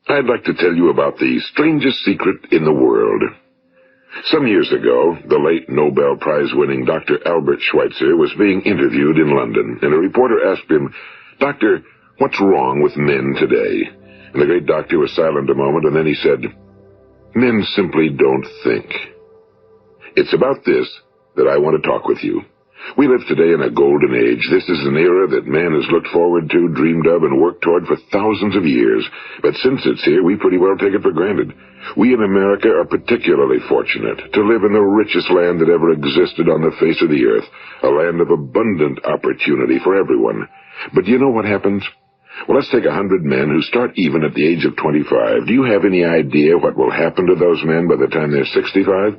I'd like to tell you about the strangest secret in the world. Some years ago, the late Nobel Prize-winning Dr. Albert Schweitzer was being interviewed in London, and a reporter asked him, "Doctor, what's wrong with men today?" And the great doctor was silent a moment, and then he said, "Men simply don't think." It's about this that I want to talk with you. We live today in a golden age. This is an era that man has looked forward to, dreamed of, and worked toward for thousands of years. But since it's here, we pretty well take it for granted. We in America are particularly fortunate to live in the richest land that ever existed on the face of the earth, a land of abundant opportunity for everyone. But do you know what happens? Well, let's take 100 men who start even at the age of 25. Do you have any idea what will happen to those men by the time they're 65?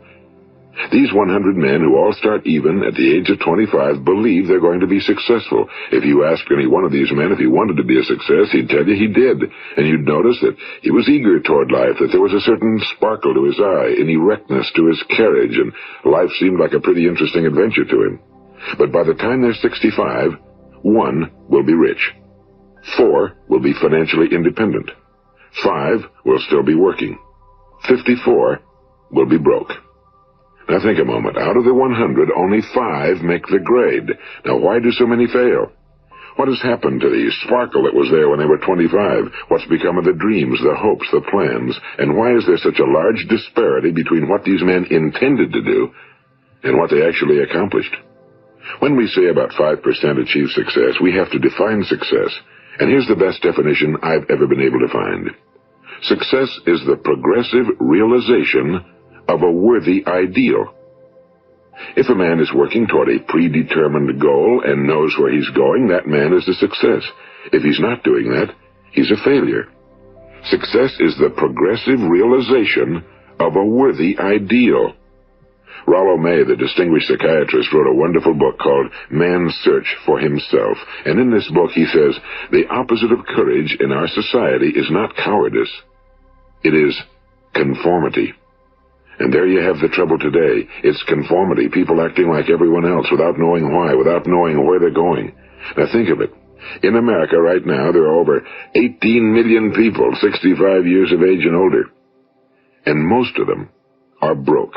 These 100 men who all start even at the age of 25 believe they're going to be successful. If you asked any one of these men if he wanted to be a success, he'd tell you he did. And you'd notice that he was eager toward life, that there was a certain sparkle to his eye, an erectness to his carriage, and life seemed like a pretty interesting adventure to him. But by the time they're 65, 1 will be rich. 4 will be financially independent. 5 will still be working. 54 will be broke. Now think a moment. Out of the 100, only 5 make the grade. Now why do so many fail? What has happened to the sparkle that was there when they were 25? What's become of the dreams, the hopes, the plans? And why is there such a large disparity between what these men intended to do and what they actually accomplished? When we say about 5% achieve success, we have to define success. And here's the best definition I've ever been able to find. Success is the progressive realization of a worthy ideal. If a man is working toward a predetermined goal and knows where he's going, that man is a success. If he's not doing that, he's a failure. Success is the progressive realization of a worthy ideal. Rollo May, the distinguished psychiatrist, wrote a wonderful book called Man's Search for Himself. And in this book he says, the opposite of courage in our society is not cowardice. It is conformity. And there you have the trouble today. It's conformity, people acting like everyone else without knowing why, without knowing where they're going. Now think of it. In America right now, there are over 18 million people 65 years of age and older. And most of them are broke.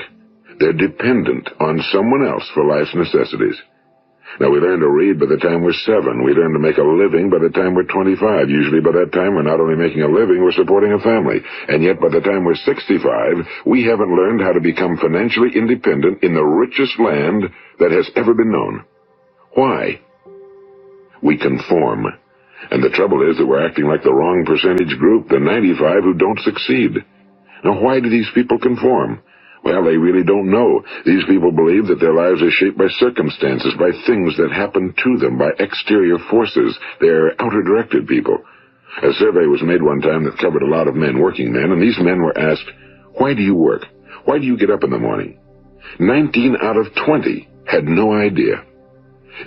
They're dependent on someone else for life's necessities. Now, we learn to read by the time we're 7. We learn to make a living by the time we're 25. Usually by that time, we're not only making a living, we're supporting a family. And yet, by the time we're 65, we haven't learned how to become financially independent in the richest land that has ever been known. Why? We conform. And the trouble is that we're acting like the wrong percentage group, the 95 who don't succeed. Now, why do these people conform? Well, they really don't know. These people believe that their lives are shaped by circumstances, by things that happen to them, by exterior forces. They're outer-directed people. A survey was made one time that covered a lot of men, working men, and these men were asked, "Why do you work? Why do you get up in the morning?" 19 out of 20 had no idea.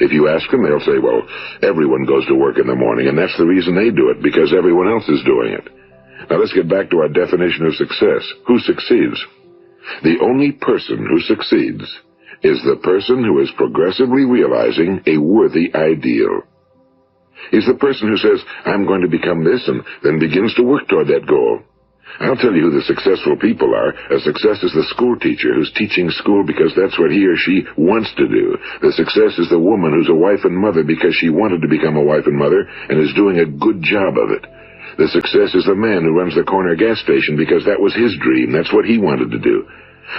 If you ask them, they'll say, well, everyone goes to work in the morning, and that's the reason they do it, because everyone else is doing it. Now let's get back to our definition of success. Who succeeds? The only person who succeeds is the person who is progressively realizing a worthy ideal. He's the person who says, I'm going to become this, and then begins to work toward that goal. I'll tell you who the successful people are. A success is the school teacher who's teaching school because that's what he or she wants to do. The success is the woman who's a wife and mother because she wanted to become a wife and mother and is doing a good job of it. The success is the man who runs the corner gas station because that was his dream. That's what he wanted to do.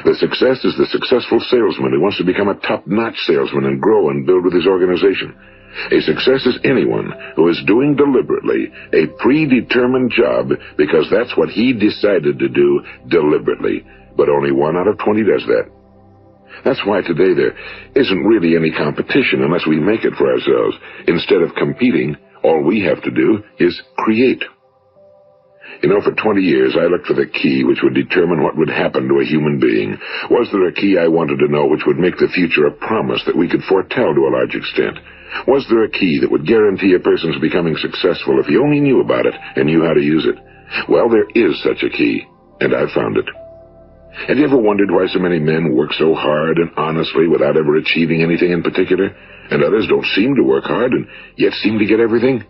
The success is the successful salesman who wants to become a top-notch salesman and grow and build with his organization. A success is anyone who is doing deliberately a predetermined job because that's what he decided to do deliberately. But only 1 out of 20 does that. That's why today there isn't really any competition unless we make it for ourselves. Instead of competing, all we have to do is create. You know, for 20 years, I looked for the key which would determine what would happen to a human being. Was there a key I wanted to know which would make the future a promise that we could foretell to a large extent? Was there a key that would guarantee a person's becoming successful if he only knew about it and knew how to use it? Well, there is such a key, and I've found it. Have you ever wondered why so many men work so hard and honestly without ever achieving anything in particular, and others don't seem to work hard and yet seem to get everything?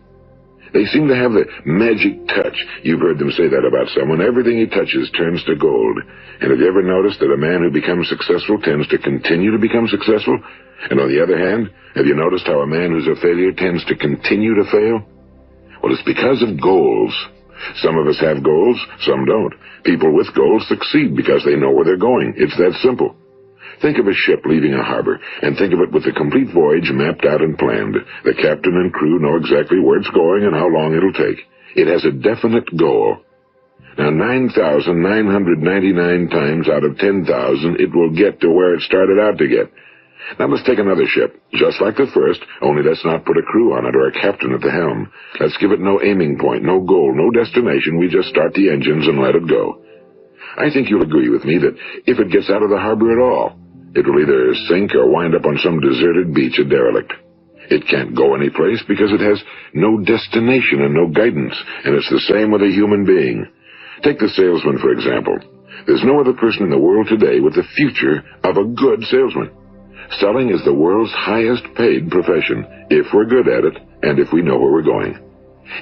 They seem to have the magic touch. You've heard them say that about someone. Everything he touches turns to gold. And have you ever noticed that a man who becomes successful tends to continue to become successful? And on the other hand, have you noticed how a man who's a failure tends to continue to fail? Well, it's because of goals. Some of us have goals, some don't. People with goals succeed because they know where they're going. It's that simple. Think of a ship leaving a harbor, and think of it with the complete voyage mapped out and planned. The captain and crew know exactly where it's going and how long it'll take. It has a definite goal. Now, 9,999 times out of 10,000, it will get to where it started out to get. Now let's take another ship, just like the first, only let's not put a crew on it or a captain at the helm. Let's give it no aiming point, no goal, no destination. We just start the engines and let it go. I think you'll agree with me that if it gets out of the harbor at all, it will either sink or wind up on some deserted beach, a derelict. It can't go anyplace because it has no destination and no guidance, and it's the same with a human being. Take the salesman, for example. There's no other person in the world today with the future of a good salesman. Selling is the world's highest paid profession, if we're good at it and if we know where we're going.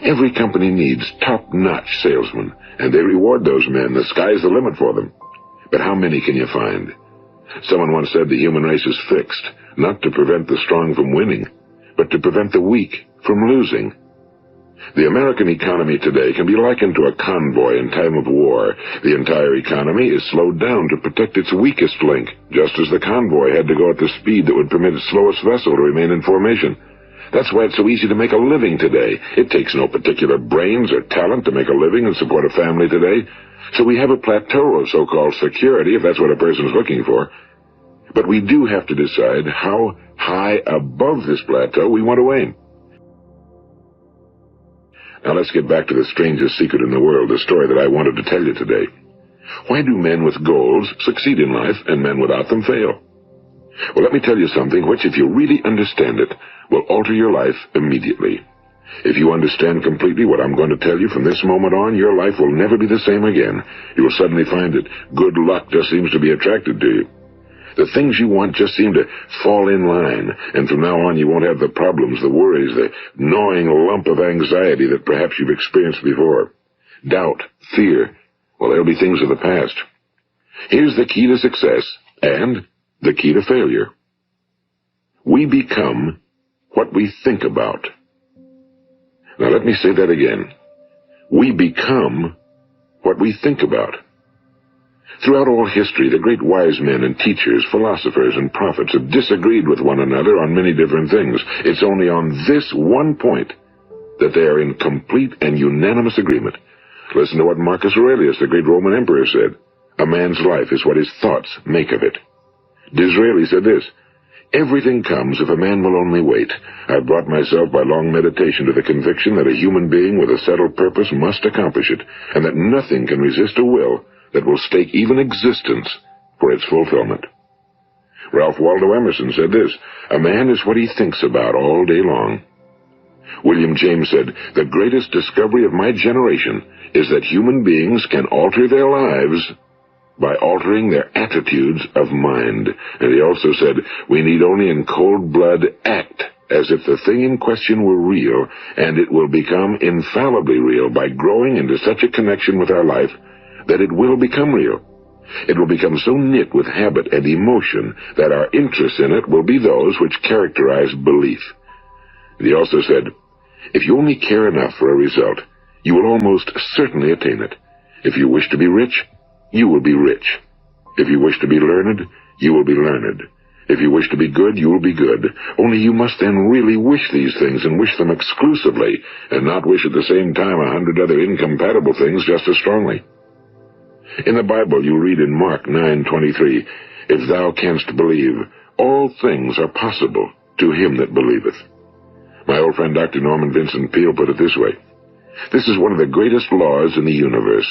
Every company needs top-notch salesmen, and they reward those men. The sky's the limit for them. But how many can you find? Someone once said the human race is fixed, not to prevent the strong from winning, but to prevent the weak from losing. The American economy today can be likened to a convoy in time of war. The entire economy is slowed down to protect its weakest link, just as the convoy had to go at the speed that would permit its slowest vessel to remain in formation. That's why it's so easy to make a living today. It takes no particular brains or talent to make a living and support a family today. So we have a plateau of so-called security, if that's what a person's looking for. But we do have to decide how high above this plateau we want to aim. Now let's get back to the strangest secret in the world, the story that I wanted to tell you today. Why do men with goals succeed in life and men without them fail? Well, let me tell you something which, if you really understand it, will alter your life immediately. If you understand completely what I'm going to tell you from this moment on, your life will never be the same again. You will suddenly find that good luck just seems to be attracted to you. The things you want just seem to fall in line, and from now on you won't have the problems, the worries, the gnawing lump of anxiety that perhaps you've experienced before. Doubt, fear, well, they'll be things of the past. Here's the key to success and the key to failure. We become what we think about. Now let me say that again. We become what we think about. Throughout all history, the great wise men and teachers, philosophers and prophets have disagreed with one another on many different things. It's only on this one point that they are in complete and unanimous agreement. Listen to what Marcus Aurelius, the great Roman emperor, said. A man's life is what his thoughts make of it. Disraeli said this, everything comes if a man will only wait. I've brought myself by long meditation to the conviction that a human being with a settled purpose must accomplish it, and that nothing can resist a will that will stake even existence for its fulfillment. Ralph Waldo Emerson said this, a man is what he thinks about all day long. William James said, the greatest discovery of my generation is that human beings can alter their lives by altering their attitudes of mind. And he also said, we need only in cold blood act as if the thing in question were real, and it will become infallibly real by growing into such a connection with our life that it will become real. It will become so knit with habit and emotion that our interest in it will be those which characterize belief. And he also said, if you only care enough for a result, you will almost certainly attain it. If you wish to be rich, you will be rich. If you wish to be learned, you will be learned. If you wish to be good, you will be good. Only you must then really wish these things and wish them exclusively, and not wish at the same time 100 other incompatible things just as strongly. In the Bible, you read in Mark 9:23, if thou canst believe, all things are possible to him that believeth. My old friend Dr. Norman Vincent Peale put it this way, this is one of the greatest laws in the universe.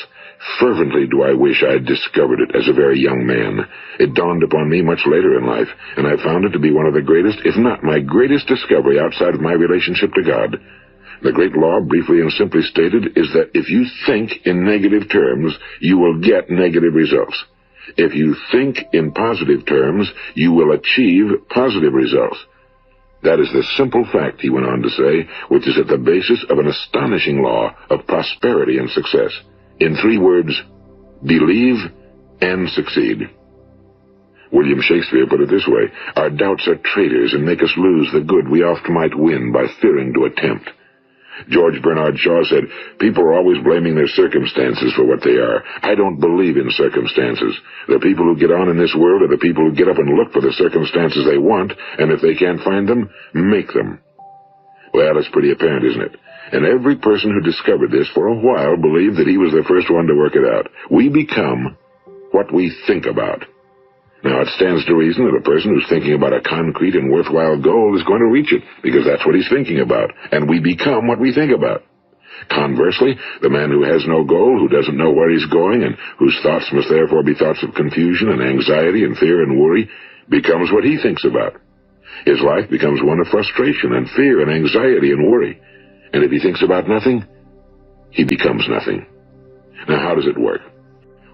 Fervently do I wish I had discovered it as a very young man. It dawned upon me much later in life, and I found it to be one of the greatest, if not my greatest discovery outside of my relationship to God. The great law, briefly and simply stated, is that if you think in negative terms, you will get negative results. If you think in positive terms, you will achieve positive results. That is the simple fact, he went on to say, which is at the basis of an astonishing law of prosperity and success. In 3 words, believe and succeed. William Shakespeare put it this way, our doubts are traitors and make us lose the good we oft might win by fearing to attempt. George Bernard Shaw said, people are always blaming their circumstances for what they are. I don't believe in circumstances. The people who get on in this world are the people who get up and look for the circumstances they want, and if they can't find them, make them. Well, it's pretty apparent, isn't it? And every person who discovered this for a while believed that he was the first one to work it out. We become what we think about. Now, it stands to reason that a person who's thinking about a concrete and worthwhile goal is going to reach it, because that's what he's thinking about, and we become what we think about. Conversely, the man who has no goal, who doesn't know where he's going, and whose thoughts must therefore be thoughts of confusion and anxiety and fear and worry, becomes what he thinks about. His life becomes one of frustration and fear and anxiety and worry. And if he thinks about nothing, he becomes nothing. Now, how does it work?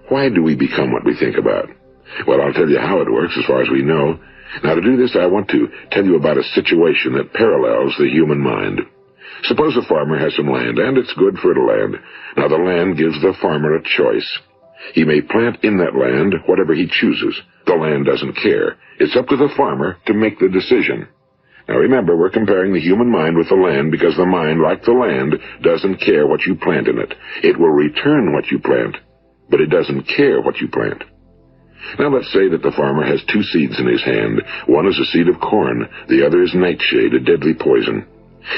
Why do we become what we think about? Well, I'll tell you how it works as far as we know. Now, to do this, I want to tell you about a situation that parallels the human mind. Suppose a farmer has some land, and it's good fertile land. Now, the land gives the farmer a choice. He may plant in that land whatever he chooses. The land doesn't care. It's up to the farmer to make the decision. Now, remember, we're comparing the human mind with the land because the mind, like the land, doesn't care what you plant in it. It will return what you plant, but it doesn't care what you plant. Now let's say that the farmer has 2 seeds in his hand. One is a seed of corn, the other is nightshade, a deadly poison.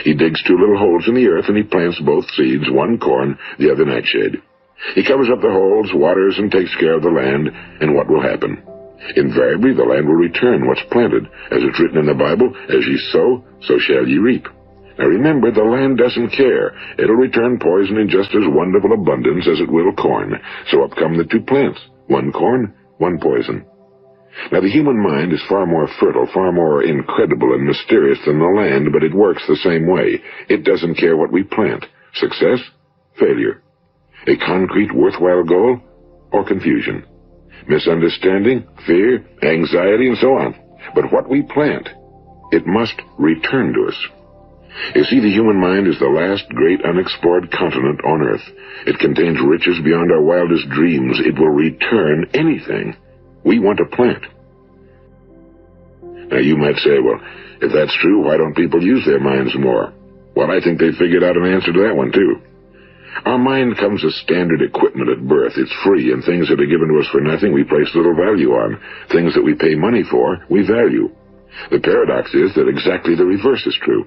He digs 2 little holes in the earth and he plants both seeds, one corn, the other nightshade. He covers up the holes, waters, and takes care of the land, and what will happen? Invariably the land will return what's planted. As it's written in the Bible, as ye sow, so shall ye reap. Now remember, the land doesn't care. It'll return poison in just as wonderful abundance as it will corn. So up come the 2 plants, one corn, one poison. Now, the human mind is far more fertile, far more incredible and mysterious than the land, but it works the same way. It doesn't care what we plant. Success, failure. A concrete, worthwhile goal, or confusion. Misunderstanding, fear, anxiety, and so on. But what we plant, it must return to us. You see, the human mind is the last great unexplored continent on Earth. It contains riches beyond our wildest dreams. It will return anything we want to plant. Now, you might say, well, if that's true, why don't people use their minds more? Well, I think they figured out an answer to that one, too. Our mind comes as standard equipment at birth. It's free, and things that are given to us for nothing we place little value on. Things that we pay money for, we value. The paradox is that exactly the reverse is true.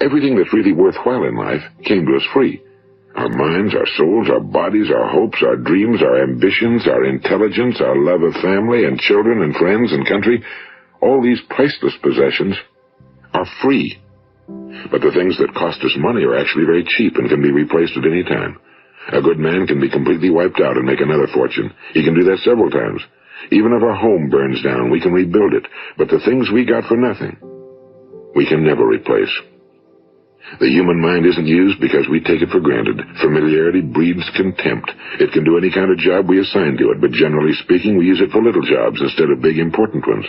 Everything that's really worthwhile in life came to us free. Our minds, our souls, our bodies, our hopes, our dreams, our ambitions, our intelligence, our love of family and children and friends and country, all these priceless possessions are free. But the things that cost us money are actually very cheap and can be replaced at any time. A good man can be completely wiped out and make another fortune. He can do that several times. Even if our home burns down, we can rebuild it. But the things we got for nothing, we can never replace. The human mind isn't used because we take it for granted. Familiarity breeds contempt. It can do any kind of job we assign to it, but generally speaking, we use it for little jobs instead of big, important ones.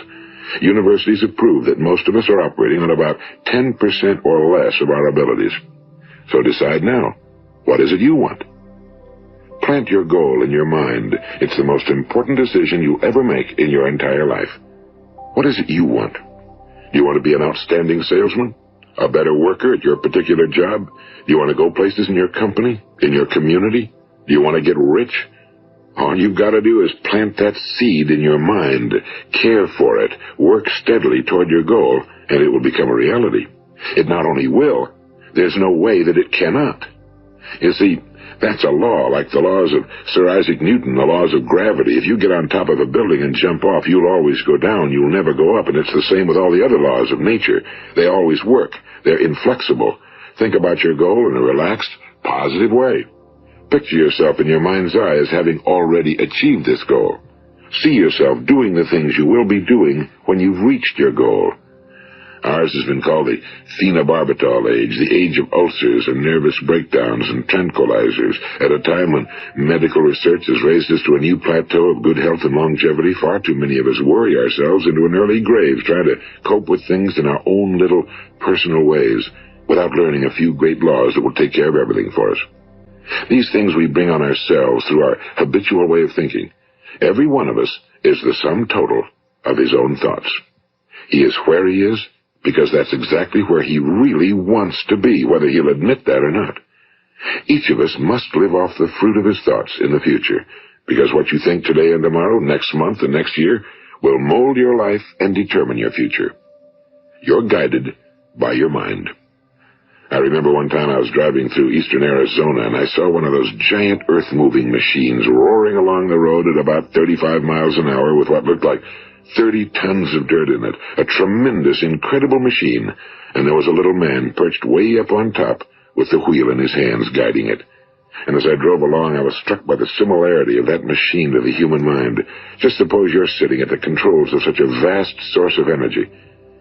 Universities have proved that most of us are operating on about 10% or less of our abilities. So decide now, what is it you want? Plant your goal in your mind. It's the most important decision you ever make in your entire life. What is it you want? Do you want to be an outstanding salesman? A better worker at your particular job? Do you want to go places in your company? In your community? Do you want to get rich? All you've got to do is plant that seed in your mind, care for it, work steadily toward your goal, and it will become a reality. It not only will, there's no way that it cannot. You see, that's a law, like the laws of Sir Isaac Newton, the laws of gravity. If you get on top of a building and jump off, you'll always go down, you'll never go up, and it's the same with all the other laws of nature. They always work. They're inflexible. Think about your goal in a relaxed, positive way. Picture yourself in your mind's eye as having already achieved this goal. See yourself doing the things you will be doing when you've reached your goal. Ours has been called the phenobarbital age, the age of ulcers and nervous breakdowns and tranquilizers. At a time when medical research has raised us to a new plateau of good health and longevity, far too many of us worry ourselves into an early grave trying to cope with things in our own little personal ways without learning a few great laws that will take care of everything for us. These things we bring on ourselves through our habitual way of thinking. Every one of us is the sum total of his own thoughts. He is where he is because that's exactly where he really wants to be, whether he'll admit that or not. Each of us must live off the fruit of his thoughts in the future, because what you think today and tomorrow, next month and next year, will mold your life and determine your future. You're guided by your mind. I remember one time I was driving through eastern Arizona, and I saw one of those giant earth-moving machines roaring along the road at about 35 miles an hour with what looked like 30 tons of dirt in it. A tremendous, incredible machine, and there was a little man perched way up on top with the wheel in his hands guiding it. And as I drove along, I was struck by the similarity of that machine to the human mind. Just suppose you're sitting at the controls of such a vast source of energy.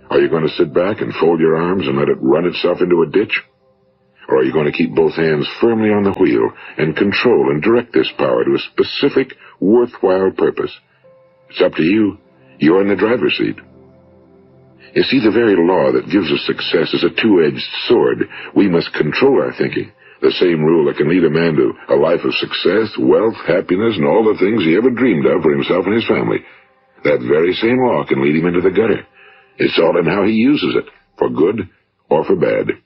Are you going to sit back and fold your arms and let it run itself into a ditch? Or are you going to keep both hands firmly on the wheel and control and direct this power to a specific, worthwhile purpose? It's up to you. You're in the driver's seat. You see, the very law that gives us success is a two-edged sword. We must control our thinking. The same rule that can lead a man to a life of success, wealth, happiness, and all the things he ever dreamed of for himself and his family. That very same law can lead him into the gutter. It's all in how he uses it, for good or for bad.